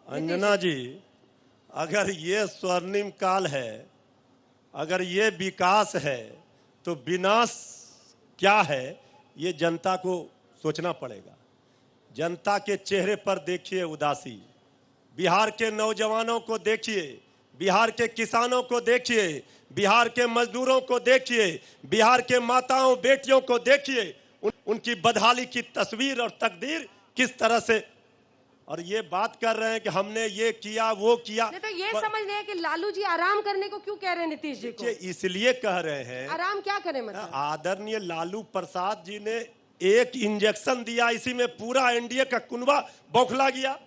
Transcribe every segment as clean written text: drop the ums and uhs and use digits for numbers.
अंजना जी, अगर ये स्वर्णिम काल है, अगर ये विकास है, तो विनाश क्या है, ये जनता को सोचना पड़ेगा। जनता के चेहरे पर देखिए उदासी, बिहार के नौजवानों को देखिए, बिहार के किसानों को देखिए, बिहार के मजदूरों को देखिए, बिहार के माताओं बेटियों को देखिए, उनकी बदहाली की तस्वीर और तकदीर किस तरह से, और ये बात कर रहे हैं कि हमने ये किया वो किया। नहीं तो ये समझ नहीं है कि लालू जी आराम करने को क्यों कह रहे हैं नीतीश जी को? इसलिए कह रहे हैं आराम क्या करें, मतलब आदरणीय लालू प्रसाद जी ने एक इंजेक्शन दिया, इसी में पूरा एनडीए का कुनबा बौखला गया।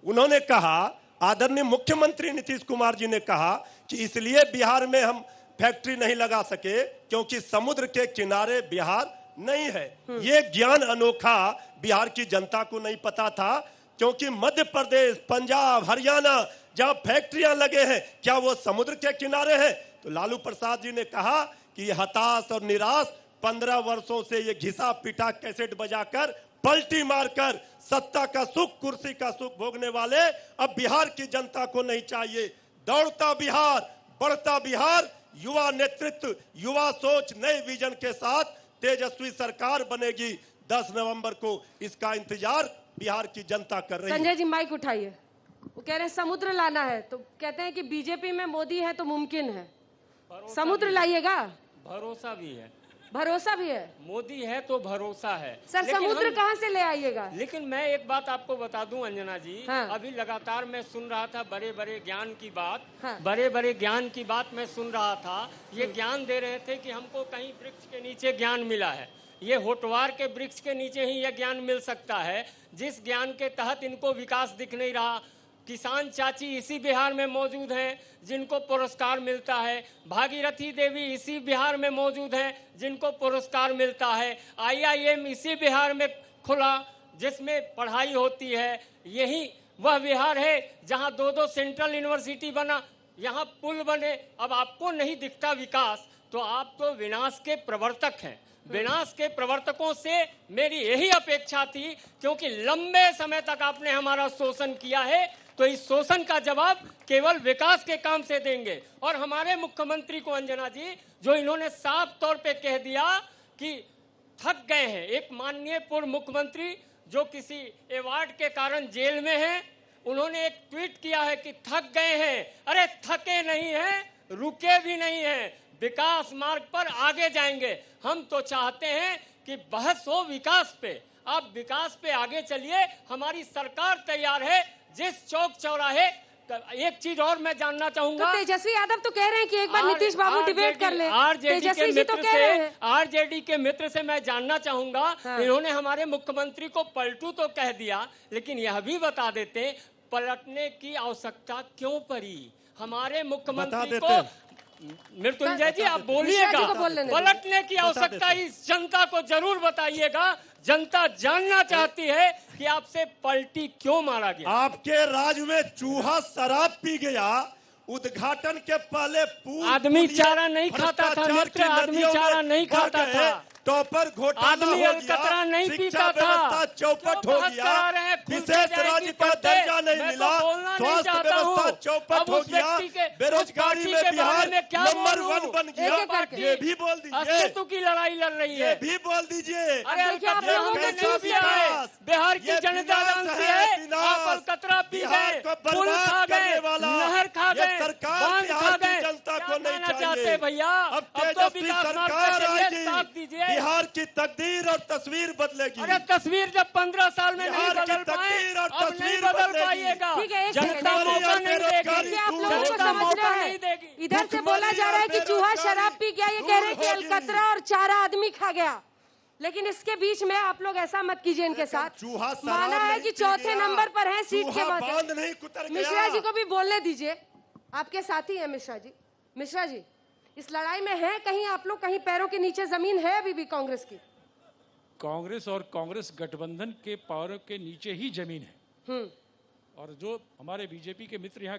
उन्होंने कहा, आदरणीय मुख्यमंत्री नीतीश कुमार जी ने कहा कि इसलिए बिहार में हम फैक्ट्री नहीं लगा सके क्योंकि समुद्र के किनारे बिहार नहीं है। ये ज्ञान अनोखा बिहार की जनता को नहीं पता था, क्योंकि मध्य प्रदेश, पंजाब, हरियाणा जहां फैक्ट्रियां लगे हैं, क्या वो समुद्र के किनारे हैं? तो लालू प्रसाद जी ने कहा कि हताश और निराश 15 वर्षों से ये घिसा पिटा कैसेट बजाकर पलटी मारकर सत्ता का सुख, कुर्सी का सुख भोगने वाले अब बिहार की जनता को नहीं चाहिए। दौड़ता बिहार, बढ़ता बिहार, युवा नेतृत्व, युवा सोच, नए विजन के साथ तेजस्वी सरकार बनेगी 10 नवंबर को। इसका इंतजार बिहार की जनता कर रही है। संजय जी माइक उठाइए। वो कह रहे हैं समुद्र लाना है, तो कहते हैं कि बीजेपी में मोदी है तो मुमकिन है। समुद्र लाइएगा। भरोसा भी है, भरोसा भी है। मोदी है तो भरोसा है। सर समुद्र कहाँ से ले आइएगा? लेकिन मैं एक बात आपको बता दूं अंजना जी, हाँ। अभी लगातार मैं सुन रहा था बड़े बड़े ज्ञान की बात, हाँ। बड़े बड़े ज्ञान की बात मैं सुन रहा था। ये ज्ञान दे रहे थे कि हमको कहीं वृक्ष के नीचे ज्ञान मिला है। ये होटवार के वृक्ष के नीचे ही यह ज्ञान मिल सकता है, जिस ज्ञान के तहत इनको विकास दिख नहीं रहा। किसान चाची इसी बिहार में मौजूद हैं जिनको पुरस्कार मिलता है। भागीरथी देवी इसी बिहार में मौजूद हैं जिनको पुरस्कार मिलता है। IIM इसी बिहार में खुला जिसमें पढ़ाई होती है। यही वह बिहार है जहां 2-2 सेंट्रल यूनिवर्सिटी बना, यहाँ पुल बने। अब आपको नहीं दिखता विकास, तो आप तो विनाश के प्रवर्तक हैं। विनाश के प्रवर्तकों से मेरी यही अपेक्षा थी, क्योंकि लंबे समय तक आपने हमारा शोषण किया है, तो इस शोषण का जवाब केवल विकास के काम से देंगे। और हमारे मुख्यमंत्री को अंजना जी, जो इन्होंने साफ तौर पे कह दिया कि थक गए हैं, एक माननीय पूर्व मुख्यमंत्री जो किसी अवार्ड के कारण जेल में हैं, उन्होंने एक ट्वीट किया है कि थक गए हैं। अरे थके नहीं हैं, रुके भी नहीं हैं, विकास मार्ग पर आगे जाएंगे। हम तो चाहते हैं कि बहस हो विकास पे, आप विकास पे आगे चलिए। हमारी सरकार तैयार है। जिस चौक चौराहे, एक चीज और मैं जानना चाहूंगा, तो तेजस्वी यादव तो कह रहे हैं कि एक बार नीतीश बाबू डिबेट कर ले। तेजस्वी जी तो कह रहे हैं। आरजेडी के मित्र से मैं जानना चाहूंगा, हाँ। इन्होंने हमारे मुख्यमंत्री को पलटू तो कह दिया, लेकिन यह भी बता देते पलटने की आवश्यकता क्यों पड़ी हमारे मुख्यमंत्री को। मृत्युंजय जी आप बोलिएगा, पलटने की आवश्यकता इस जनता को जरूर बताइएगा। जनता जानना चाहती है कि आपसे पलटी क्यों मारा गया। आपके राज्य में चूहा शराब पी गया, उद्घाटन के पहले आदमी चारा नहीं खाता था मित्र, आदमी चारा नहीं खाता था, टॉपर घोटाला आदमी अलकतरा नहीं पीता था, चौपट हो गया, विशेष राज्य का दर्जा नहीं मिला, स्वास्थ्य व्यवस्था चौपट हो गया, बेरोजगारी में बिहार नंबर 1 बन गया। ये भी बोल दीजिए। अस्तित्व की लड़ाई लड़ रही है, ये भी बोल दीजिए। अरे अलकतरा हमने नहीं पिया है, बिहार की जनता जानती है। आप अलकतरा पी गए, पुल खा गए, नहर खा गए, बांध खा गए, जनता को नहीं चाहते भैया। अब तो विकास मार्ग पे साथ दीजिए। बिहार की तकदीर और तस्वीर बदलेगी। अरे तस्वीर जब 15 साल में नहीं बदल पाए, अब नहीं बदल पाइएगा। जनता मौका नहीं देगी, आप लोगों को समझ रहे हैं। इधर से बोला जा रहा है कि चूहा शराब पी गया, ये कह रहे हैं कि अलकतरा और चारा आदमी खा गया। लेकिन इसके बीच में आप लोग ऐसा मत कीजिए इनके साथ। माना है कि चौथे नंबर पर है सीट के बाद। मिश्रा जी को भी बोलने दीजिए, आपके साथी है मिश्रा जी। मिश्रा जी, इस लड़ाई में है कहीं आप लोग, कहीं पैरों के नीचे जमीन है अभी भी कांग्रेस की? कांग्रेस और कांग्रेस गठबंधन के पैरों के नीचे ही जमीन है। और जो हमारे बीजेपी के मित्र यहाँ